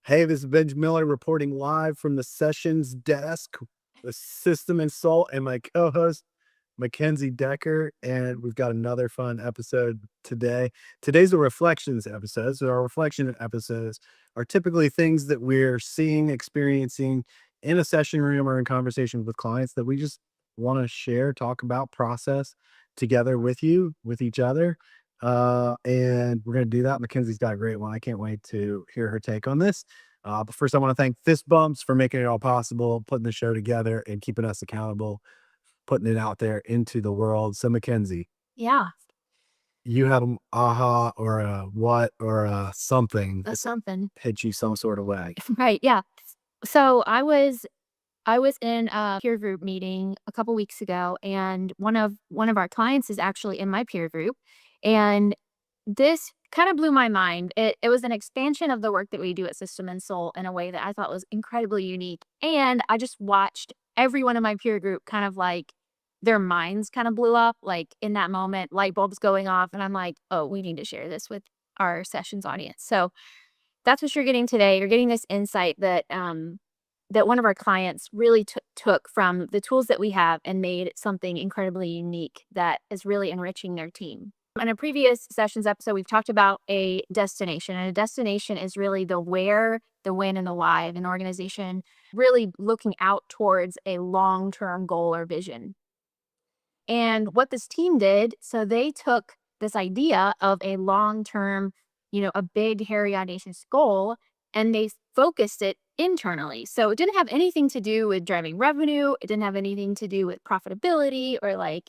Hey, this is Benj Miller reporting live from the sessions desk with System and Salt and my co-host Mackenzie Decker, and we've got another fun episode today. Today's a reflections episode. So our reflection episodes are typically things that we're seeing, experiencing in a session room or in conversations with clients that we just want to share, talk about, process together with you, with each other. And we're going to do that. Mackenzie's got a great one. I can't wait to hear her take on this. But first, I want to thank Fist Bumps for making it all possible, putting the show together and keeping us accountable, putting it out there into the world. So, Mackenzie, Yeah, you had an aha or a what or a something that's something. hit you some sort of way. Right, yeah. So I was in a peer group meeting a couple weeks ago, and one of our clients is actually in my peer group, and this kind of blew my mind. It was an expansion of the work that we do at System and Soul in a way that I thought was incredibly unique. And I just watched everyone in my peer group kind of like their minds kind of blew up, like in that moment, light bulbs going off, and I'm like, oh, we need to share this with our sessions audience. So that's what you're getting today. You're getting this insight that one of our clients really took from the tools that we have and made something incredibly unique that is really enriching their team. In a previous sessions episode, we've talked about a destination, and a destination is really the where, the when, and the why of an organization, really looking out towards a long-term goal or vision. And what this team did, so they took this idea of a long-term, a big, hairy, audacious goal, and they focused it internally. So it didn't have anything to do with driving revenue. It didn't have anything to do with profitability or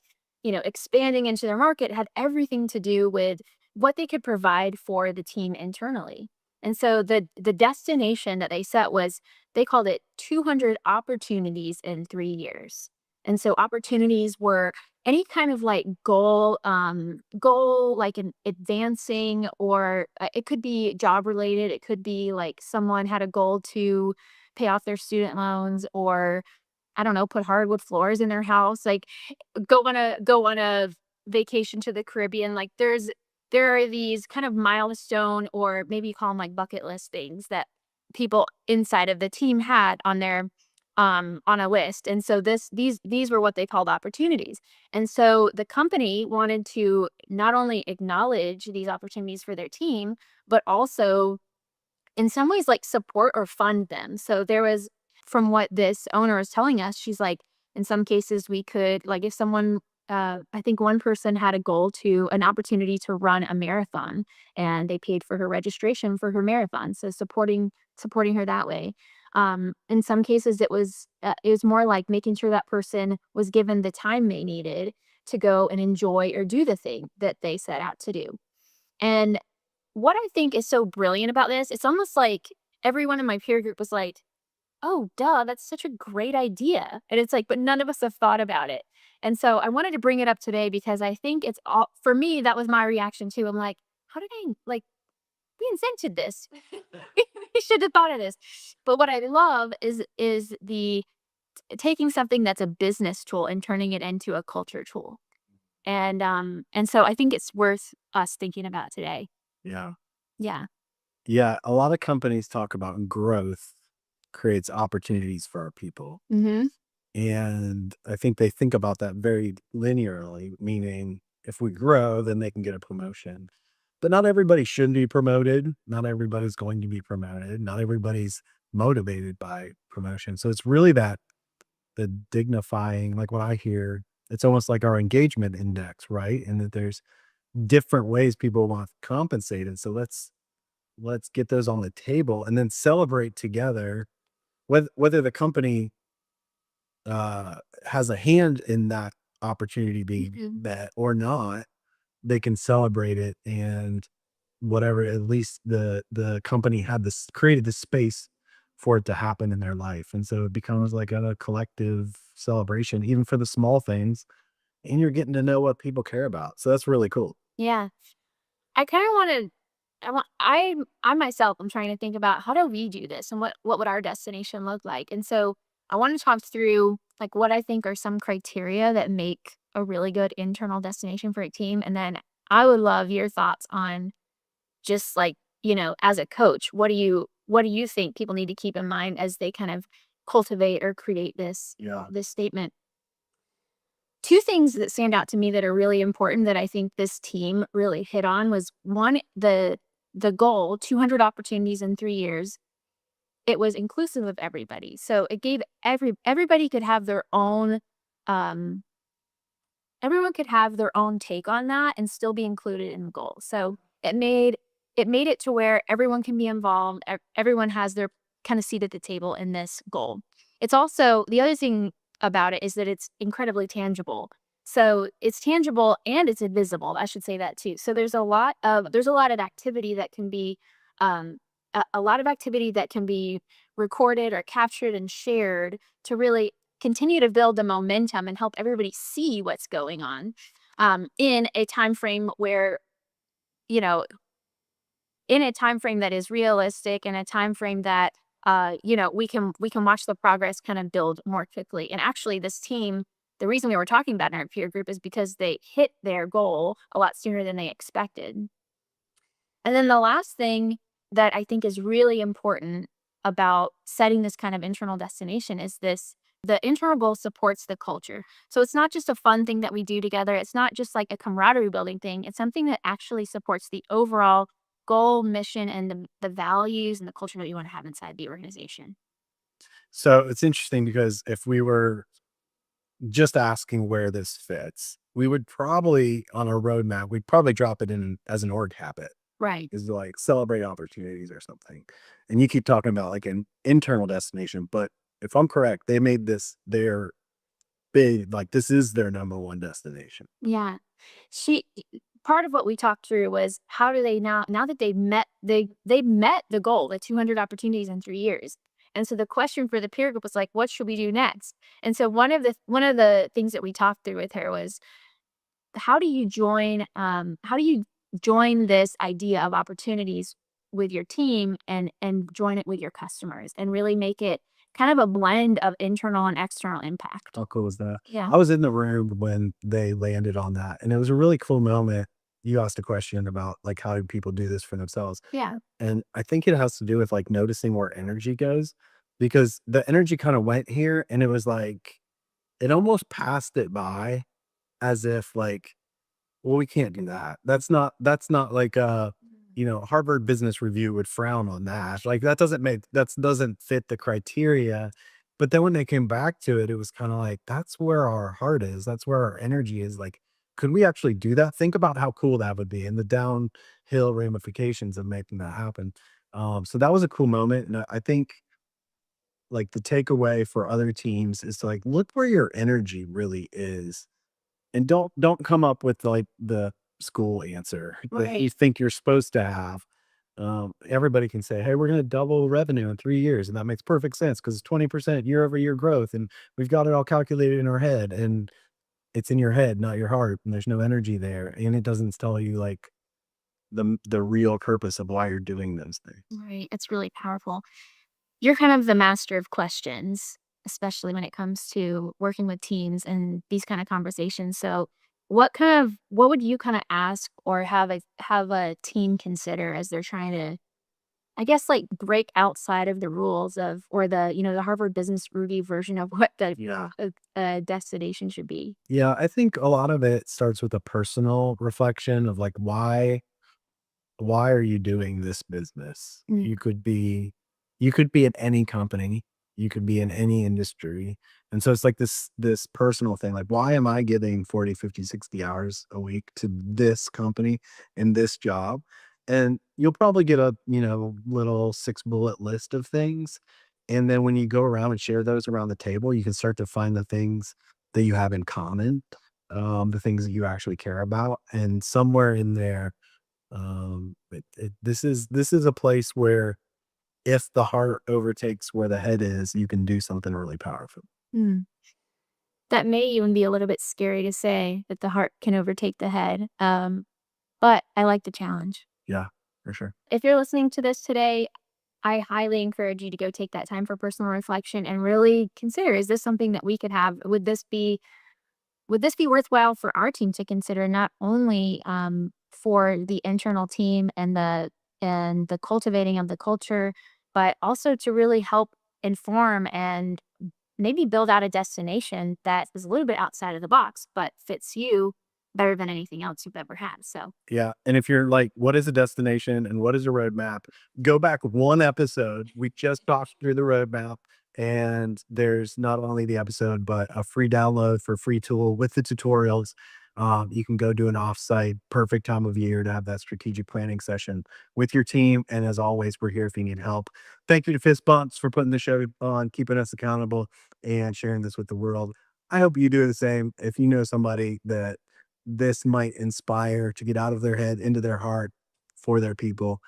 expanding into their market. It had everything to do with what they could provide for the team internally. And so the destination that they set was, they called it 200 opportunities in 3 years. And so opportunities were any kind of like goal like an advancing, or it could be job related. It could be like someone had a goal to pay off their student loans, or I don't know, put hardwood floors in their house, like go on a vacation to the Caribbean. Like there are these kind of milestone, or maybe you call them like bucket list things that people inside of the team had on a list. And so these were what they called opportunities. And so the company wanted to not only acknowledge these opportunities for their team, but also in some ways like support or fund them. So there was, from what this owner is telling us, she's like, in some cases we could, like, if someone I think one person had a goal to an opportunity to run a marathon, and they paid for her registration for her marathon. So supporting her that way. In some cases it was more like making sure that person was given the time they needed to go and enjoy or do the thing that they set out to do. And what I think is so brilliant about this, it's almost like everyone in my peer group was like, "Oh, duh, that's such a great idea." And it's like, but none of us have thought about it. And so I wanted to bring it up today because I think it's all, for me, that was my reaction too. I'm like, how did I, like, we invented this. We should have thought of this. But what I love is the taking something that's a business tool and turning it into a culture tool. And so I think it's worth us thinking about today. Yeah. Yeah. Yeah. A lot of companies talk about growth creates opportunities for our people. Mhm. And I think they think about that very linearly, meaning if we grow, then they can get a promotion. But not everybody should be promoted. Not everybody's going to be promoted. Not everybody's motivated by promotion. So it's really that the dignifying, like what I hear, it's almost like our engagement index, right? And that there's different ways people want compensated. So let's get those on the table and then celebrate together, whether the company has a hand in that opportunity being Mhm. met or not, they can celebrate it. And whatever, at least the company had this created this space for it to happen in their life. And so it becomes like a collective celebration, even for the small things. And you're getting to know what people care about. So that's really cool. Yeah. I kind of want to I myself, I'm trying to think about how do we do this, and what would our destination look like. And so I want to talk through like what I think are some criteria that make a really good internal destination for a team. And then I would love your thoughts on just like, as a coach, what do you think people need to keep in mind as they kind of cultivate or create Yeah. this statement? Two things that stand out to me that are really important that I think this team really hit on was one, the goal, 200 opportunities in 3 years. It was inclusive of everybody. So it gave everybody could have their own um everyone could have their own take on that and still be included in the goal. So it made it to where everyone can be involved. Everyone has their kind of seat at the table in this goal. It's also the other thing about it is that it's incredibly tangible. So it's tangible and it's invisible. I should say that too. So there's a lot of activity that can be a lot of activity that can be recorded or captured and shared to really continue to build the momentum and help everybody see what's going on in a time frame where, you know, in a time frame that is realistic and a time frame that we can watch the progress kind of build more quickly. And actually this team, the reason we were talking about in our peer group is because they hit their goal a lot sooner than they expected. And then the last thing that I think is really important about setting this kind of internal destination is the internal goal supports the culture. So it's not just a fun thing that we do together. It's not just like a camaraderie building thing. It's something that actually supports the overall goal, mission, and the values and the culture that you want to have inside the organization. So it's interesting because if we were just asking where this fits, we would probably on our roadmap, we'd probably drop it in as an org habit Right. is to like celebrate opportunities or something. And you keep talking about like an internal destination, but if I'm correct, they made this their big, like this is their number one destination. Yeah. She Part of what we talked through was how do they now that they met the goal, the 200 opportunities in 3 years. And so the question for the peer group was like, what should we do next? And so one of the things that we talked through with her was how do you join this idea of opportunities with your team and join it with your customers and really make it kind of a blend of internal and external impact. How cool was that? Yeah. I was in the room when they landed on that, and it was a really cool moment. You asked a question about like how do people do this for themselves. Yeah. And I think it has to do with like noticing where energy goes because the energy kind of went here and it was like it almost passed it by as if like, well, we can't do that. That's not like Harvard Business Review would frown on that. Like that doesn't fit the criteria. But then when they came back to it, it was kind of like that's where our heart is. That's where our energy is. Like, could we actually do that? Think about how cool that would be and the downhill ramifications of making that happen. So that was a cool moment. And I think like the takeaway for other teams is to like look where your energy really is and don't come up with, like, the school answer that Right. you think you're supposed to have. Everybody can say, "Hey, we're gonna double revenue in 3 years," and that makes perfect sense because it's 20% year-over-year growth, and we've got it all calculated in our head, and it's in your head, not your heart, and there's no energy there, and it doesn't tell you, like, the real purpose of why you're doing those things. Right. It's really powerful. You're kind of the master of questions, especially when it comes to working with teams and these kind of conversations. So, what would you kind of ask or have a team consider as they're trying to, I guess, like break outside of the rules of or the Harvard Business Review version of what Yeah. a destination should be? Yeah, I think a lot of it starts with a personal reflection of, like, why are you doing this business? Mm. You could be in any company, you could be in any industry. And so it's like this personal thing, like, why am I giving 40, 50, 60 hours a week to this company in this job? And you'll probably get a, little 6 bullet list of things. And then when you go around and share those around the table, you can start to find the things that you have in common, the things that you actually care about. And somewhere in there this is a place where if the heart overtakes where the head is, you can do something really powerful. Mm. That may even be a little bit scary to say that the heart can overtake the head. But I like the challenge. Yeah, for sure. If you're listening to this today, I highly encourage you to go take that time for personal reflection and really consider, is this something that we could have? Would this be worthwhile for our team to consider, not only for the internal team and the cultivating of the culture, but also to really help inform and maybe build out a destination that is a little bit outside of the box, but fits you better than anything else you've ever had. So, Yeah, and if you're like, "What is a destination and what is a roadmap?" Go back one episode. We just talked through the roadmap, and there's not only the episode, but a free download for free tool with the tutorials. You can go do an offsite, perfect time of year to have that strategic planning session with your team. And as always, we're here if you need help. Thank you to Fist Bumps for putting the show on, keeping us accountable, and sharing this with the world. I hope you do the same. If you know somebody that this might inspire to get out of their head into their heart for their people,